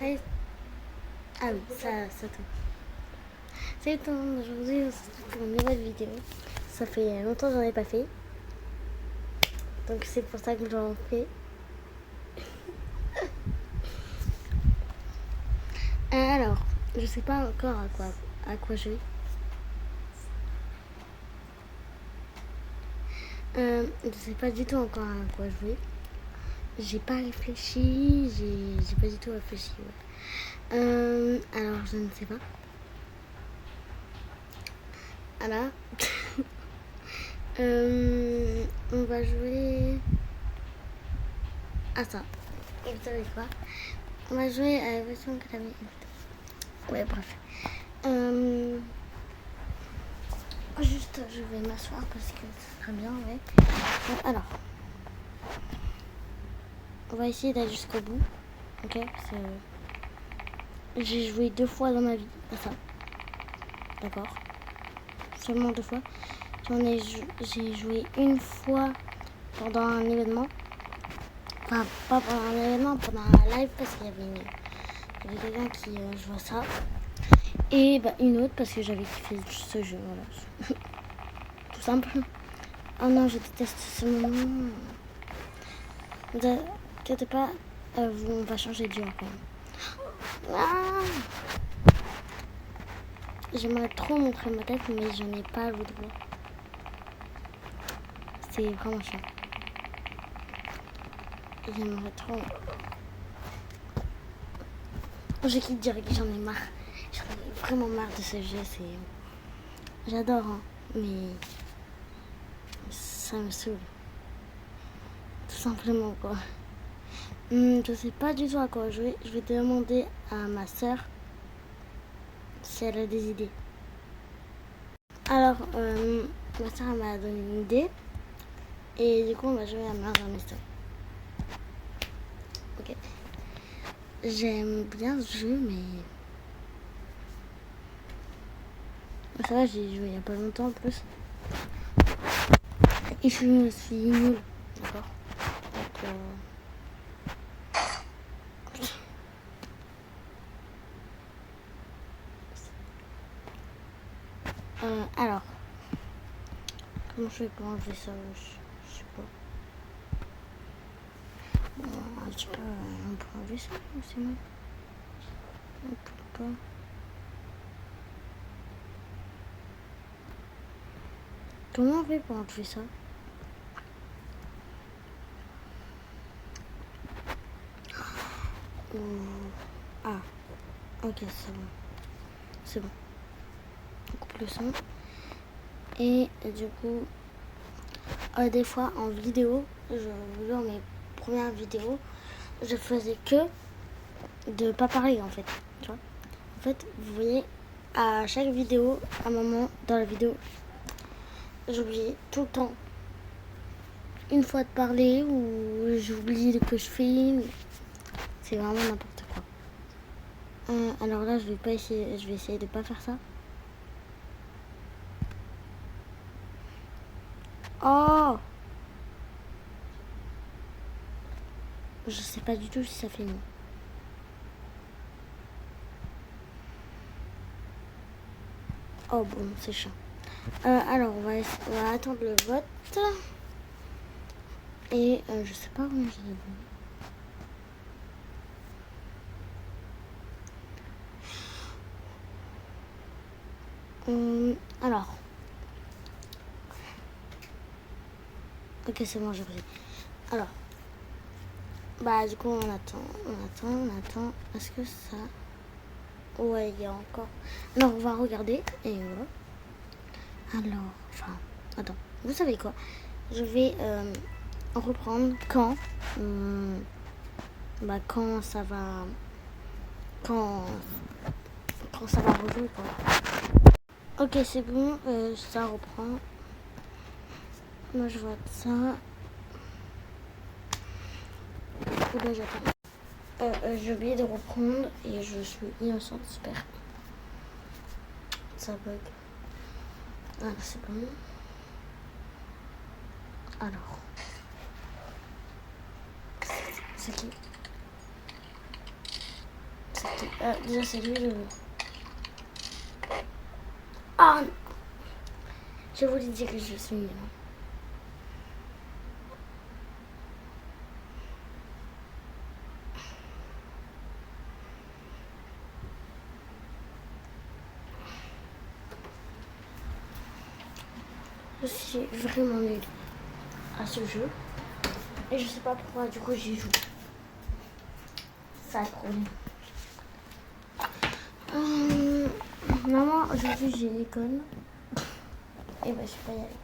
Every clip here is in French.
Salut. Ah oui, ça tout. Salut tout le monde, aujourd'hui on se retrouve pour une nouvelle vidéo. Ça fait longtemps que j'en ai pas fait. Donc c'est pour ça que j'en fais. Alors, je sais pas encore à quoi jouer. Je sais pas du tout encore à quoi jouer. J'ai pas réfléchi, j'ai pas du tout réfléchi. Ouais. Alors je ne sais pas. Voilà. On va jouer à ça. Et vous savez quoi? On va jouer à la version que t'avais. Ouais, bref. Juste, je vais m'asseoir parce que ce serait bien, ouais. Alors, on va essayer d'aller jusqu'au bout. Ok, j'ai joué 2 fois dans ma vie à ça. D'accord. Seulement 2 fois. J'ai joué une fois pendant un événement. Enfin, pas pendant un événement, pendant un live parce qu'il y avait quelqu'un qui jouait ça. Et bah, une autre parce que j'avais kiffé ce jeu, voilà. Tout simple. Oh non, je déteste ce moment. Ne vous inquiétez pas, on va changer de jeu quand même. Ah, j'aimerais trop montrer ma tête, mais j'en ai pas le droit. C'est vraiment chiant. J'aimerais trop. Je quitte direct, j'en ai marre. J'en ai vraiment marre de ce jeu. J'adore, hein, mais ça me saoule. Tout simplement, quoi. Je sais pas du tout à quoi jouer. Je vais demander à ma soeur si elle a des idées. Alors, ma soeur m'a donné une idée. Et du coup, on va jouer à Murder Mystery. Ok. J'aime bien ce jeu, mais ça va, j'ai joué il y a pas longtemps en plus. Et je suis nulle. D'accord. Donc, alors, comment je fais pour enlever ça? Je sais pas. Un petit peu, on peut enlever ça, c'est mal. On peut pas. Comment on fait pour enlever ça? Ah, ok, c'est bon. C'est bon. On coupe le son. Et du coup, des fois en vidéo, dans mes premières vidéos, je faisais que de pas parler en fait. Tu vois? En fait, vous voyez, à chaque vidéo, à un moment dans la vidéo, j'oubliais tout le temps une fois de parler ou j'oublie que je filme. C'est vraiment n'importe quoi. Alors là, je vais essayer de pas faire ça. Oh! Je sais pas du tout si ça fait mieux. Oh bon, c'est chiant. Alors, on va attendre le vote. Et je sais pas comment j'ai dit. Alors. Ok, c'est bon, j'ai pris. Alors. Bah, du coup, on attend. Est-ce que ça... Ouais, il y a encore... Alors, on va regarder. Et voilà. Alors, enfin... Attends, vous savez quoi? Je vais reprendre quand... quand ça va... Quand ça va rejouer, quoi. Ok, c'est bon, ça reprend. Moi, je vois ça. Là, j'attends. J'ai oublié de reprendre et je suis innocente, super. Ça bug. Voilà, c'est bon. Alors. C'est qui? qui... déjà, c'est lui le... Ah non. Je voulais dire que je suis nulle. Je suis vraiment nulle à ce jeu. Et je sais pas pourquoi, du coup, j'y joue. Ça a le problème. Maman, aujourd'hui, j'ai l'école. Et bah, je vais pas y aller.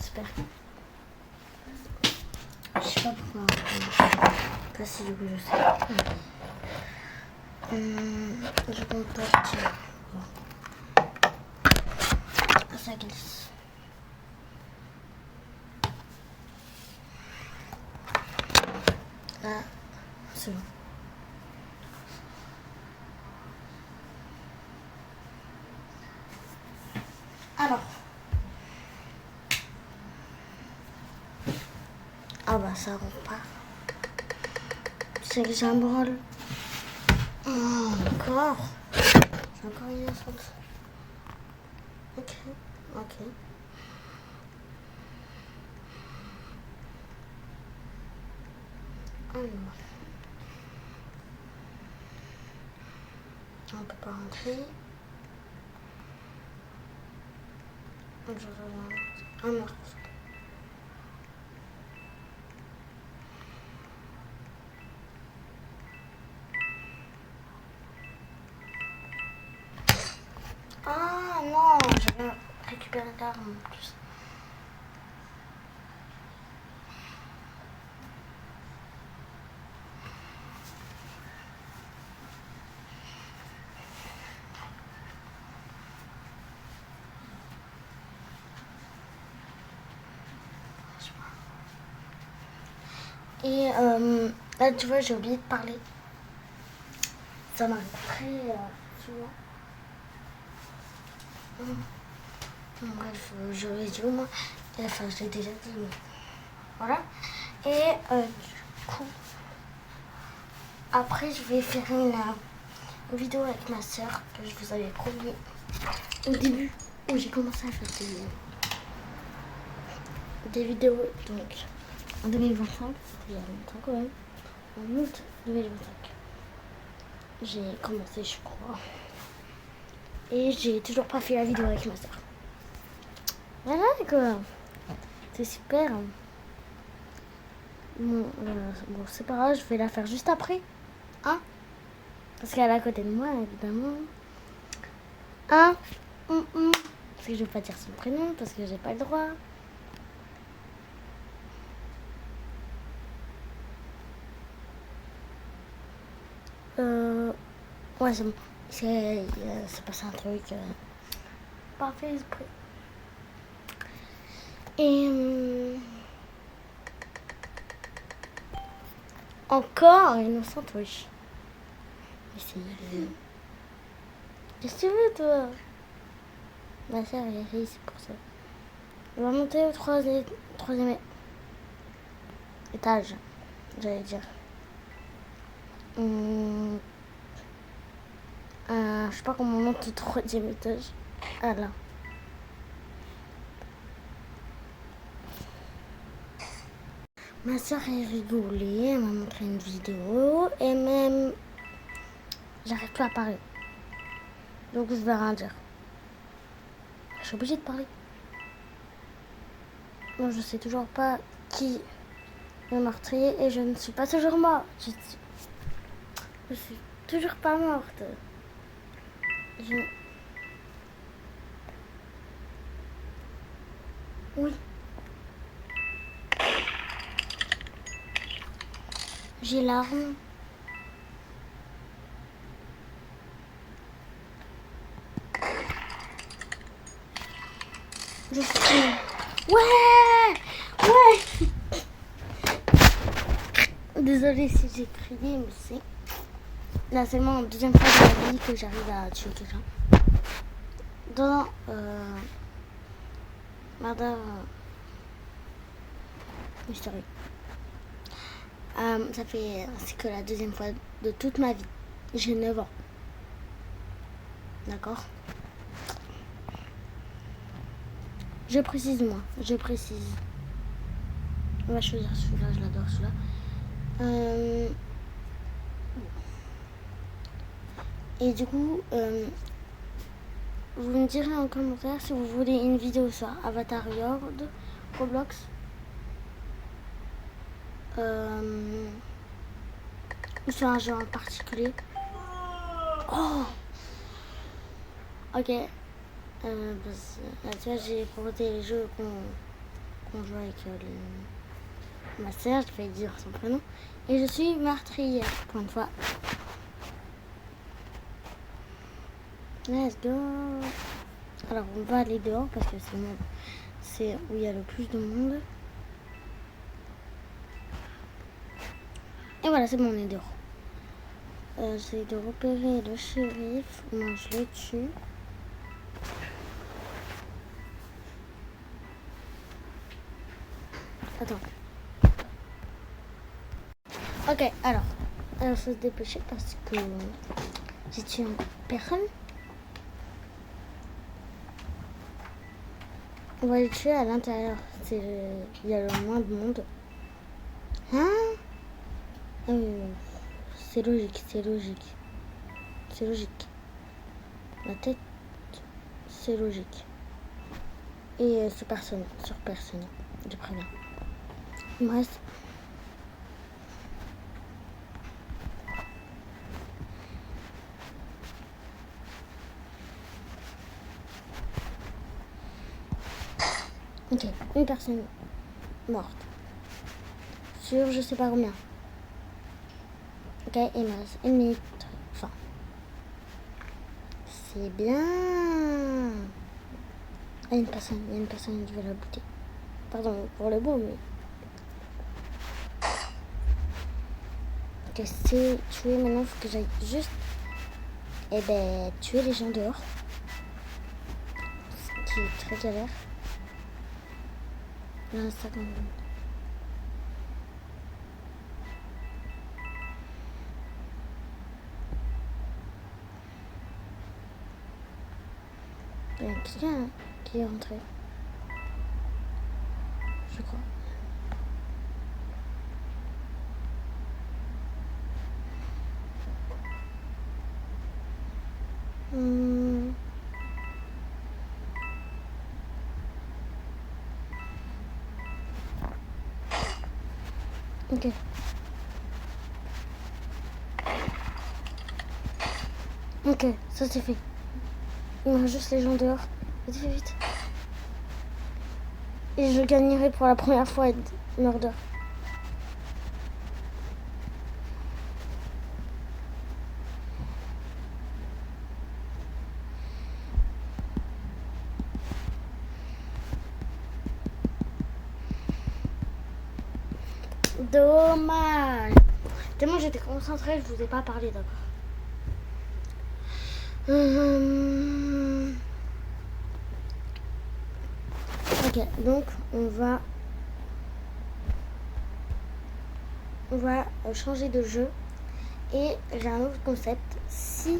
Super. Je sais pas pourquoi. Là, si du coup, je sais. Je contacte. Ça glisse. Là, c'est bon. Alors. Ah bah ça rentre pas. C'est que j'ai un branle. Oh, encore. J'ai encore une innocente. Ok, ok. Alors. On peut pas rentrer. Ah non. Ah non, j'avais récupéré l'arme en plus. Et là, tu vois, j'ai oublié de parler. Ça m'arrive très souvent. Bref, je l'ai dit au moins. Enfin, je l'ai déjà dit. Voilà. Et du coup, après, je vais faire une vidéo avec ma soeur que je vous avais promis au début où j'ai commencé à faire des vidéos. Donc, en 2025, il y a longtemps quand même, en août 2025, j'ai commencé, je crois. Et j'ai toujours pas fait la vidéo avec ma soeur. Voilà quoi. C'est super. Bon, c'est pas grave, je vais la faire juste après. Hein? Parce qu'elle est à côté de moi, évidemment. Hein? Parce que je vais pas dire son prénom, parce que j'ai pas le droit. Ouais, c'est bon. C'est passé un truc. Pas fait exprès. Et... encore innocente, wesh. Mais c'est... Qu'est-ce que tu veux, toi? Ma soeur, elle est fille, c'est pour ça. On va monter au troisième étage, j'allais dire. Je sais pas comment on monte au troisième étage. Ah là. Ma soeur est rigolée, elle m'a montré une vidéo et même j'arrive plus à parler. Donc je vais rien dire. Je suis obligée de parler. Moi je sais toujours pas qui est le meurtrier et je ne suis pas toujours morte. Je suis toujours pas morte. Oui. J'ai l'arme. Je suis... Ouais! Ouais! Désolée si j'ai crié, mais c'est... Là, c'est seulement la deuxième fois de ma vie que j'arrive à tuer quelqu'un. Dans... Murder... Mystery. Ça fait... C'est que la deuxième fois de toute ma vie. J'ai 9 ans. D'accord. Je précise moi, je précise. On va choisir celui-là, je l'adore celui-là. Et du coup, vous me direz en commentaire si vous voulez une vidéo sur Avatar World, Roblox. Ou sur un jeu en particulier. Oh, ok. Tu vois, j'ai proposé les jeux qu'on joue avec ma sœur, je vais dire son prénom. Et je suis meurtrière, pour une fois. Let's go. Alors, on va aller dehors parce que c'est où il y a le plus de monde. Et voilà, c'est bon, on est dehors. J'essaie de repérer le shérif. Non, je le tue. Attends. Ok, alors. Il faut se dépêcher parce que j'ai tué encore personne. On va les tuer à l'intérieur. Il y a le moins de monde. Hein? C'est logique, c'est logique. C'est logique. La tête, c'est logique. Et c'est personne, sur personne. Je préviens. Il me reste... Ok, une personne morte. Sur je sais pas combien. Ok, il me reste 1 minute. Enfin. C'est bien. Ah, il y a une personne, je vais la bouter. Pardon pour le beau, mais... Ok, c'est tué. Maintenant, il faut que j'aille juste... tuer les gens dehors. Ce qui est très galère. Il reste 50 minutes. Il y a quelqu'un qui est rentré. Je crois. Ok. Ok, ça c'est fait. Il me reste juste les gens dehors. Vite, vite, vite. Et je gagnerai pour la première fois Murder. Dommage. Tellement j'étais concentrée, je vous ai pas parlé d'accord. Ok, donc on va changer de jeu. Et j'ai un autre concept. Si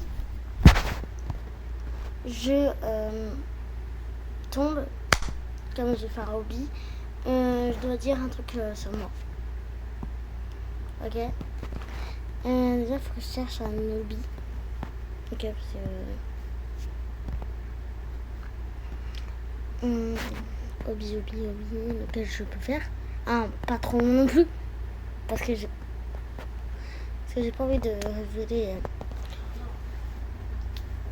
je tombe, comme j'ai fait un hobby, je dois dire un truc sur moi. Ok. Déjà, il faut que je cherche un hobby. Ok, parce que... hobby, lequel je peux faire. Ah, pas trop non plus. Parce que j'ai pas envie de révéler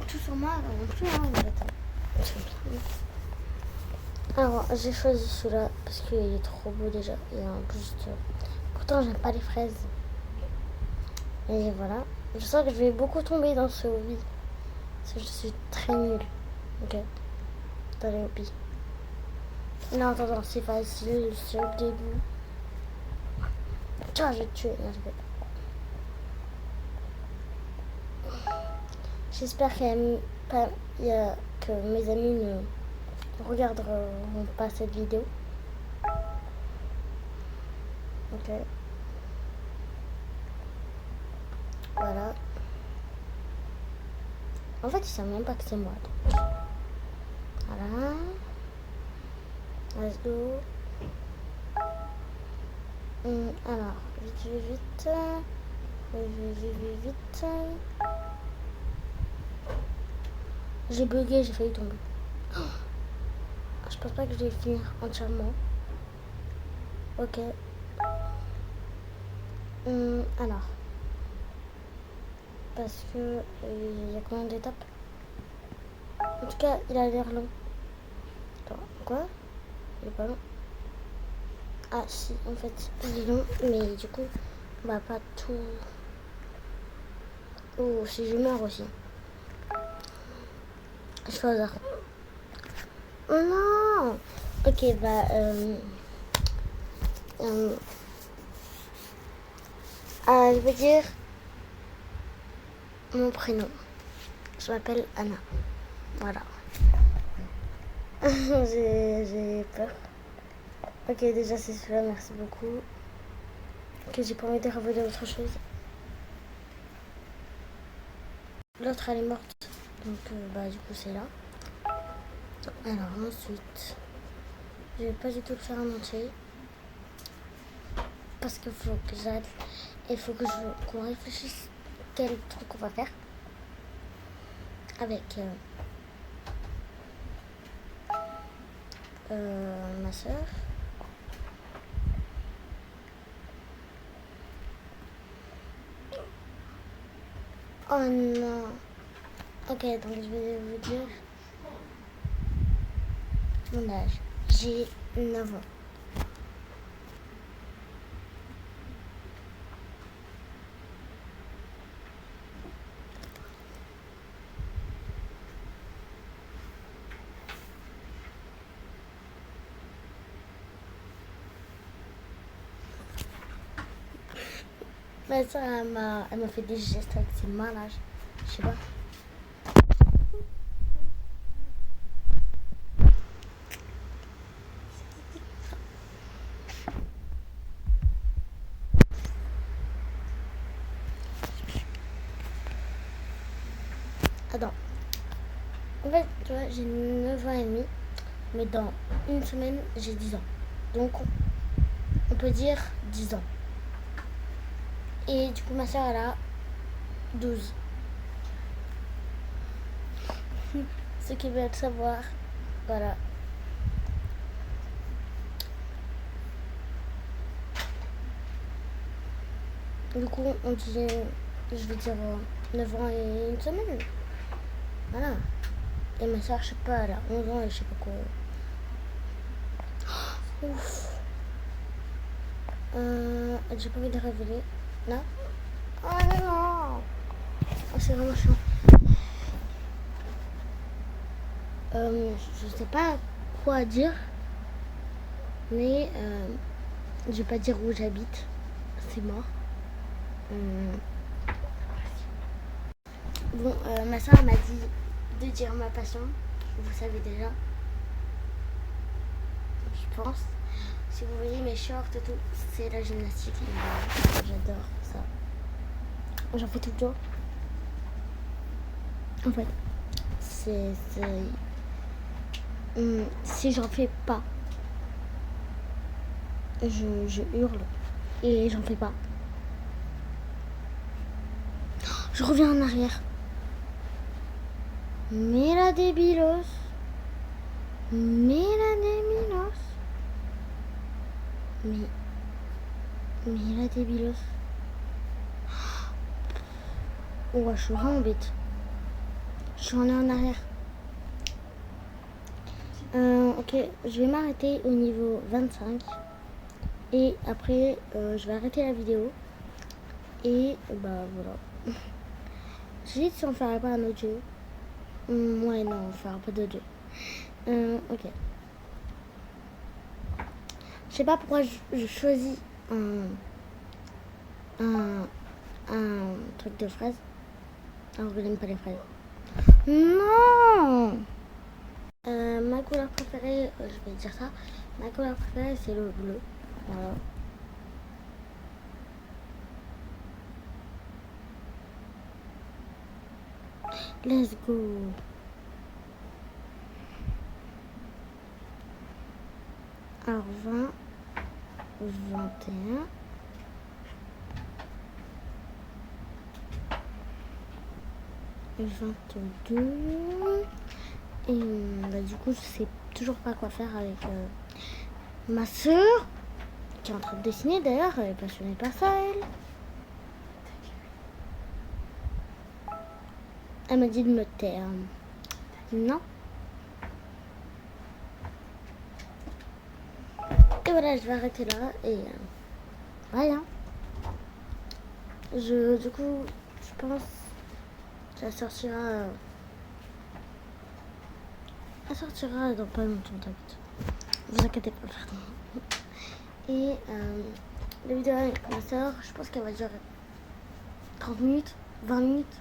tout sur moi non plus, hein, en fait. Alors, j'ai choisi celui-là parce qu'il est trop beau déjà. Et en plus, pourtant, j'aime pas les fraises. Et voilà. Je sens que je vais beaucoup tomber dans ce hobby. Parce que je suis très nulle. Ok. Dans les hobbies. Non, attends, c'est facile. C'est au début. Tiens, je vais te tuer. Non, j'espère que mes amis ne regarderont pas cette vidéo. Ok. Voilà. En fait, ils savent même pas que c'est moi. Donc. Voilà. Let's go. Alors, vite. Vite. J'ai bugué, j'ai failli tomber. Oh, je pense pas que je vais finir entièrement. Ok. Alors. Parce que il y a combien d'étapes? En tout cas, il a l'air long. Attends, quoi? Il est pas long. Ah si, en fait, il est long, mais du coup, on va pas tout... Oh, si je meurs aussi. Je fais au hasard. Oh non! Ok, bah... je vais dire mon prénom. Je m'appelle Anna. Voilà. J'ai peur. Ok, déjà c'est celui-là, merci beaucoup. Ok, j'ai pas envie de revoir autre chose. L'autre elle est morte, donc bah du coup c'est là. Alors ensuite, je vais pas du tout le faire en entier. Parce qu'il faut que j'arrête. Il faut que qu'on réfléchisse quel truc on va faire. Avec ma soeur. Oh non. Ok, donc je vais vous dire mon âge. J'ai 9 ans. Ma soeur, elle m'a fait des gestes avec ses mains là. Je sais pas. Attends. En fait, tu vois, j'ai 9 ans et demi. Mais dans une semaine, j'ai 10 ans. Donc, on peut dire 10 ans. Et du coup, ma soeur, elle a 12. Ceux qui veulent savoir, voilà. Du coup, on dit, je vais dire 9 ans et une semaine. Voilà. Et ma soeur, je sais pas, elle a 11 ans et je sais pas quoi. Ouf. J'ai pas envie de révéler. Non. Oh non. Oh, c'est vraiment chiant. Je sais pas quoi dire. Mais je vais pas dire où j'habite. C'est mort. Bon, ma soeur m'a dit de dire ma passion. Vous savez déjà. Je pense. Si vous voyez mes shorts et tout, c'est la gymnastique. J'adore ça. J'en fais tout le temps. En fait, si j'en fais pas, je hurle et j'en fais pas. Je reviens en arrière. Mais la débilos. Mais la débilos. Ouais, je suis vraiment bête. Je suis en arrière. Ok, je vais m'arrêter au niveau 25. Et après, je vais arrêter la vidéo. Et bah voilà. J'ai dit si on ferait pas un autre jeu. Ouais, non, on fera pas d'autre jeu. Ok. Je sais pas pourquoi je choisis un truc de fraises. Alors que j'aime pas les fraises. Non. Ma couleur préférée, je vais dire ça. Ma couleur préférée, c'est le bleu. Voilà. Let's go. Alors 20, 21. Et 22. Et bah, du coup, je sais toujours pas quoi faire avec ma soeur qui est en train de dessiner. D'ailleurs, elle est passionnée par ça, elle. Elle m'a dit de me taire. Non. Et voilà, je vais arrêter là. Et bye. Hein. Du coup, je pense que ça sortira. Elle sortira dans pas longtemps, t'inquiète. Vous inquiétez pas, pardon. Et la vidéo avec ma soeur, je pense qu'elle va durer 30 minutes, 20 minutes,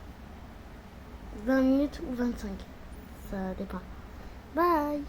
20 minutes ou 25. Ça dépend. Bye!